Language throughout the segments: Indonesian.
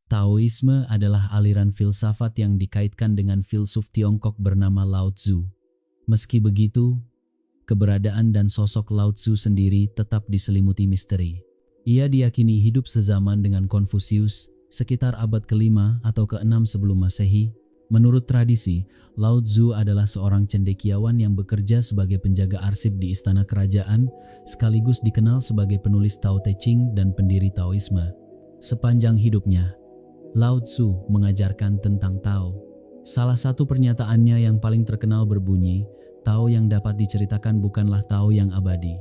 Taoisme adalah aliran filsafat yang dikaitkan dengan filsuf Tiongkok bernama Lao Tzu. Meski begitu, keberadaan dan sosok Lao Tzu sendiri tetap diselimuti misteri. Ia diyakini hidup sezaman dengan Konfusius sekitar abad ke-5 atau ke-6 sebelum Masehi. Menurut tradisi, Lao Tzu adalah seorang cendekiawan yang bekerja sebagai penjaga arsip di istana kerajaan, sekaligus dikenal sebagai penulis Tao Te Ching dan pendiri Taoisme. Sepanjang hidupnya, Lao Tzu mengajarkan tentang Tao. Salah satu pernyataannya yang paling terkenal berbunyi, Tao yang dapat diceritakan bukanlah Tao yang abadi.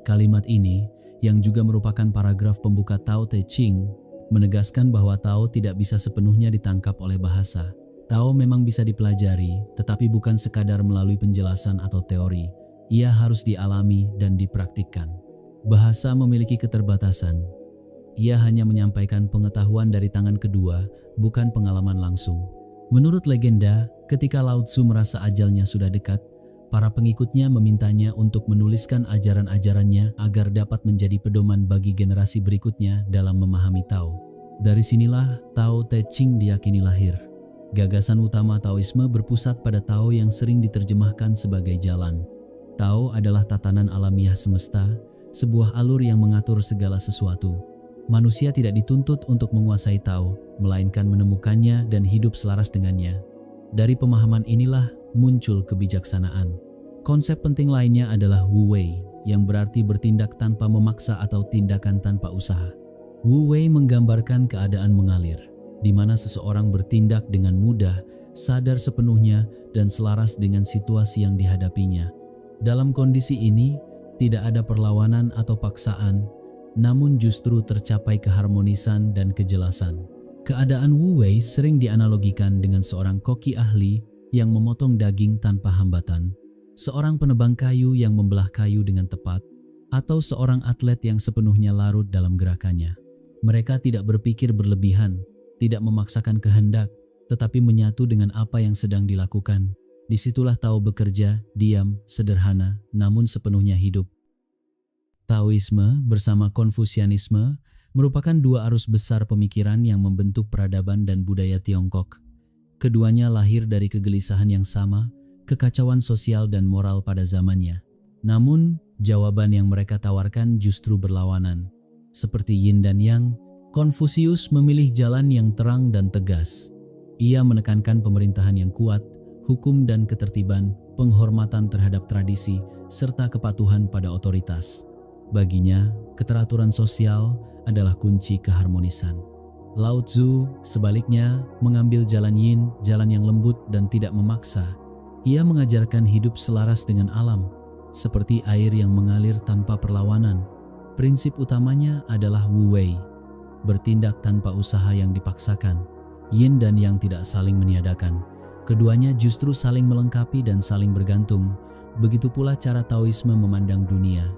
Kalimat ini, yang juga merupakan paragraf pembuka Tao Te Ching, menegaskan bahwa Tao tidak bisa sepenuhnya ditangkap oleh bahasa. Tao memang bisa dipelajari, tetapi bukan sekadar melalui penjelasan atau teori. Ia harus dialami dan dipraktikkan. Bahasa memiliki keterbatasan. Ia hanya menyampaikan pengetahuan dari tangan kedua, bukan pengalaman langsung. Menurut legenda, ketika Lao Tzu merasa ajalnya sudah dekat, para pengikutnya memintanya untuk menuliskan ajaran-ajarannya agar dapat menjadi pedoman bagi generasi berikutnya dalam memahami Tao. Dari sinilah Tao Te Ching diyakini lahir. Gagasan utama Taoisme berpusat pada Tao yang sering diterjemahkan sebagai jalan. Tao adalah tatanan alamiah semesta, sebuah alur yang mengatur segala sesuatu. Manusia tidak dituntut untuk menguasai Tao, melainkan menemukannya dan hidup selaras dengannya. Dari pemahaman inilah muncul kebijaksanaan. Konsep penting lainnya adalah Wu Wei, yang berarti bertindak tanpa memaksa atau tindakan tanpa usaha. Wu Wei menggambarkan keadaan mengalir, di mana seseorang bertindak dengan mudah, sadar sepenuhnya, dan selaras dengan situasi yang dihadapinya. Dalam kondisi ini, tidak ada perlawanan atau paksaan, namun justru tercapai keharmonisan dan kejelasan. Keadaan Wu Wei sering dianalogikan dengan seorang koki ahli yang memotong daging tanpa hambatan, seorang penebang kayu yang membelah kayu dengan tepat, atau seorang atlet yang sepenuhnya larut dalam gerakannya. Mereka tidak berpikir berlebihan, tidak memaksakan kehendak, tetapi menyatu dengan apa yang sedang dilakukan. Disitulah Tao bekerja, diam, sederhana, namun sepenuhnya hidup. Taoisme bersama Konfusianisme merupakan dua arus besar pemikiran yang membentuk peradaban dan budaya Tiongkok. Keduanya lahir dari kegelisahan yang sama, kekacauan sosial dan moral pada zamannya. Namun, jawaban yang mereka tawarkan justru berlawanan. Seperti Yin dan Yang, Konfusius memilih jalan yang terang dan tegas. Ia menekankan pemerintahan yang kuat, hukum dan ketertiban, penghormatan terhadap tradisi, serta kepatuhan pada otoritas. Baginya, keteraturan sosial adalah kunci keharmonisan. Lao Tzu, sebaliknya, mengambil jalan Yin, jalan yang lembut dan tidak memaksa. Ia mengajarkan hidup selaras dengan alam, seperti air yang mengalir tanpa perlawanan. Prinsip utamanya adalah Wu Wei, bertindak tanpa usaha yang dipaksakan. Yin dan Yang tidak saling meniadakan. Keduanya justru saling melengkapi dan saling bergantung. Begitu pula cara Taoisme memandang dunia.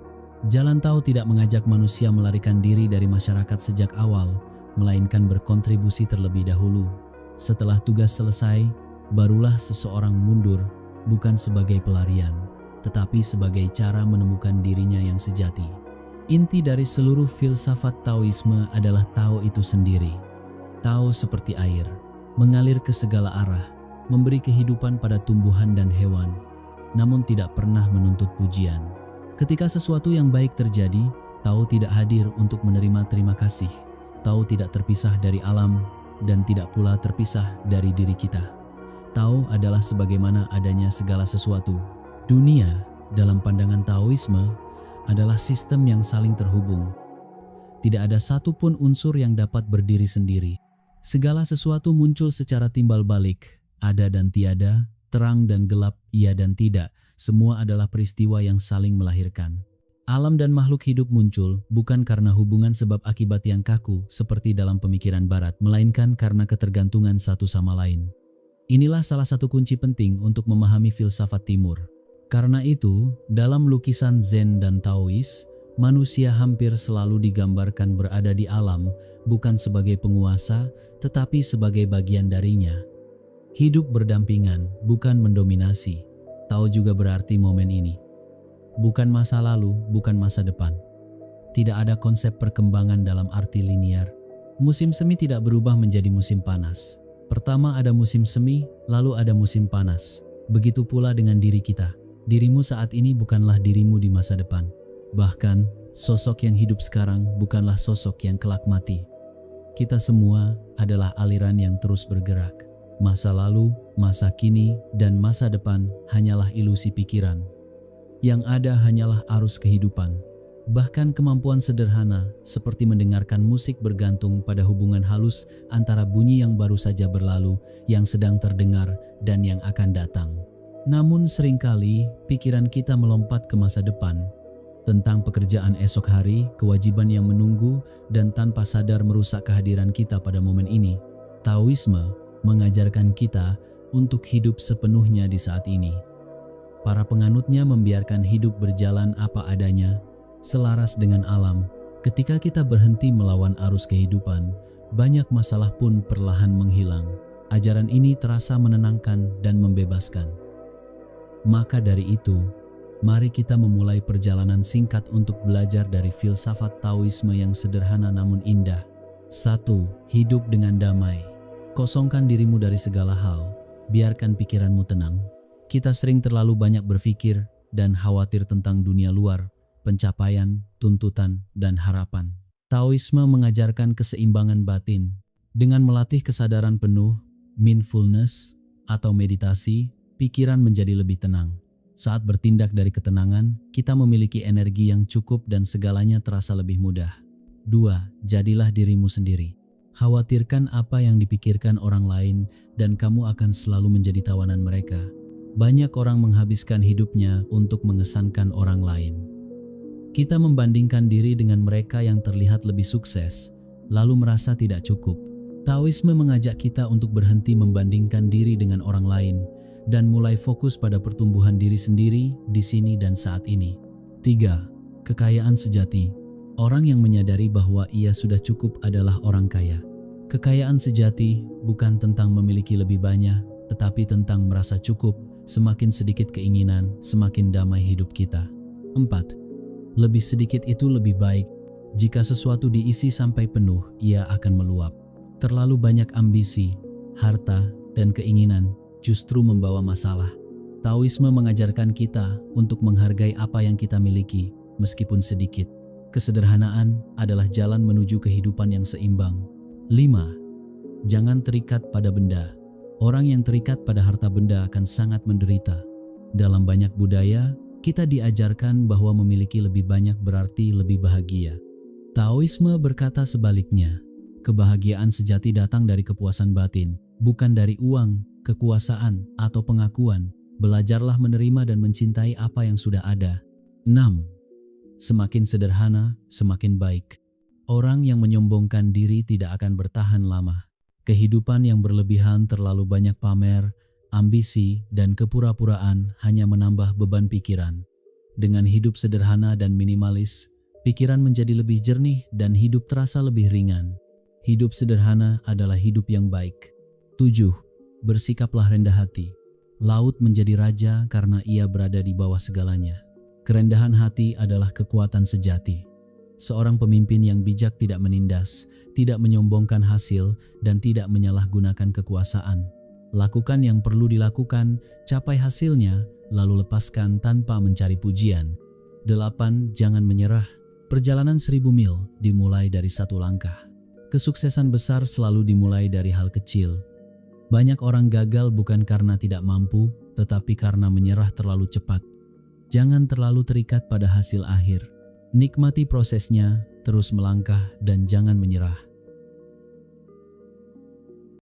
Jalan Tao tidak mengajak manusia melarikan diri dari masyarakat sejak awal, melainkan berkontribusi terlebih dahulu. Setelah tugas selesai, barulah seseorang mundur, bukan sebagai pelarian, tetapi sebagai cara menemukan dirinya yang sejati. Inti dari seluruh filsafat Taoisme adalah Tao itu sendiri. Tao seperti air, mengalir ke segala arah, memberi kehidupan pada tumbuhan dan hewan, namun tidak pernah menuntut pujian. Ketika sesuatu yang baik terjadi, Tao tidak hadir untuk menerima terima kasih. Tao tidak terpisah dari alam dan tidak pula terpisah dari diri kita. Tao adalah sebagaimana adanya segala sesuatu. Dunia, dalam pandangan Taoisme, adalah sistem yang saling terhubung. Tidak ada satupun unsur yang dapat berdiri sendiri. Segala sesuatu muncul secara timbal balik, ada dan tiada, terang dan gelap, iya dan tidak. Semua adalah peristiwa yang saling melahirkan. Alam dan makhluk hidup muncul bukan karena hubungan sebab akibat yang kaku seperti dalam pemikiran barat, melainkan karena ketergantungan satu sama lain. Inilah salah satu kunci penting untuk memahami filsafat Timur. Karena itu, dalam lukisan Zen dan Taois, manusia hampir selalu digambarkan berada di alam, bukan sebagai penguasa, tetapi sebagai bagian darinya. Hidup berdampingan, bukan mendominasi. Tao juga berarti momen ini. Bukan masa lalu, bukan masa depan. Tidak ada konsep perkembangan dalam arti linier. Musim semi tidak berubah menjadi musim panas. Pertama ada musim semi, lalu ada musim panas. Begitu pula dengan diri kita. Dirimu saat ini bukanlah dirimu di masa depan. Bahkan, sosok yang hidup sekarang bukanlah sosok yang kelak mati. Kita semua adalah aliran yang terus bergerak. Masa lalu, masa kini, dan masa depan hanyalah ilusi pikiran. Yang ada hanyalah arus kehidupan. Bahkan kemampuan sederhana seperti mendengarkan musik bergantung pada hubungan halus antara bunyi yang baru saja berlalu, yang sedang terdengar, dan yang akan datang. Namun seringkali pikiran kita melompat ke masa depan, tentang pekerjaan esok hari, kewajiban yang menunggu, dan tanpa sadar merusak kehadiran kita pada momen ini. Taoisme mengajarkan kita untuk hidup sepenuhnya di saat ini. Para penganutnya membiarkan hidup berjalan apa adanya, selaras dengan alam. Ketika kita berhenti melawan arus kehidupan, banyak masalah pun perlahan menghilang. Ajaran ini terasa menenangkan dan membebaskan. Maka dari itu, mari kita memulai perjalanan singkat untuk belajar dari filsafat Taoisme yang sederhana namun indah. 1. Hidup dengan damai. Kosongkan dirimu dari segala hal, biarkan pikiranmu tenang. Kita sering terlalu banyak berpikir dan khawatir tentang dunia luar, pencapaian, tuntutan, dan harapan. Taoisme mengajarkan keseimbangan batin. Dengan melatih kesadaran penuh, mindfulness, atau meditasi, pikiran menjadi lebih tenang. Saat bertindak dari ketenangan, kita memiliki energi yang cukup dan segalanya terasa lebih mudah. 2. Jadilah dirimu sendiri. Khawatirkan apa yang dipikirkan orang lain dan kamu akan selalu menjadi tawanan mereka. Banyak orang menghabiskan hidupnya untuk mengesankan orang lain. Kita membandingkan diri dengan mereka yang terlihat lebih sukses, lalu merasa tidak cukup. Taoisme mengajak kita untuk berhenti membandingkan diri dengan orang lain dan mulai fokus pada pertumbuhan diri sendiri di sini dan saat ini. 3. Kekayaan sejati. Orang yang menyadari bahwa ia sudah cukup adalah orang kaya. Kekayaan sejati bukan tentang memiliki lebih banyak, tetapi tentang merasa cukup. Semakin sedikit keinginan, semakin damai hidup kita. 4. Lebih sedikit itu lebih baik. Jika sesuatu diisi sampai penuh, ia akan meluap. Terlalu banyak ambisi, harta, dan keinginan justru membawa masalah. Taoisme mengajarkan kita untuk menghargai apa yang kita miliki, meskipun sedikit. Kesederhanaan adalah jalan menuju kehidupan yang seimbang. 5. Jangan terikat pada benda. Orang yang terikat pada harta benda akan sangat menderita. Dalam banyak budaya, kita diajarkan bahwa memiliki lebih banyak berarti lebih bahagia. Taoisme berkata sebaliknya, kebahagiaan sejati datang dari kepuasan batin, bukan dari uang, kekuasaan, atau pengakuan. Belajarlah menerima dan mencintai apa yang sudah ada. 6. Semakin sederhana, semakin baik. Orang yang menyombongkan diri tidak akan bertahan lama. Kehidupan yang berlebihan, terlalu banyak pamer, ambisi, dan kepura-puraan hanya menambah beban pikiran. Dengan hidup sederhana dan minimalis, pikiran menjadi lebih jernih dan hidup terasa lebih ringan. Hidup sederhana adalah hidup yang baik. 7. Bersikaplah rendah hati. Laut menjadi raja karena ia berada di bawah segalanya. Kerendahan hati adalah kekuatan sejati. Seorang pemimpin yang bijak tidak menindas, tidak menyombongkan hasil, dan tidak menyalahgunakan kekuasaan. Lakukan yang perlu dilakukan, capai hasilnya, lalu lepaskan tanpa mencari pujian. 8. Jangan menyerah. Perjalanan 1000 mil dimulai dari satu langkah. Kesuksesan besar selalu dimulai dari hal kecil. Banyak orang gagal bukan karena tidak mampu, tetapi karena menyerah terlalu cepat. Jangan terlalu terikat pada hasil akhir. Nikmati prosesnya, terus melangkah, dan jangan menyerah.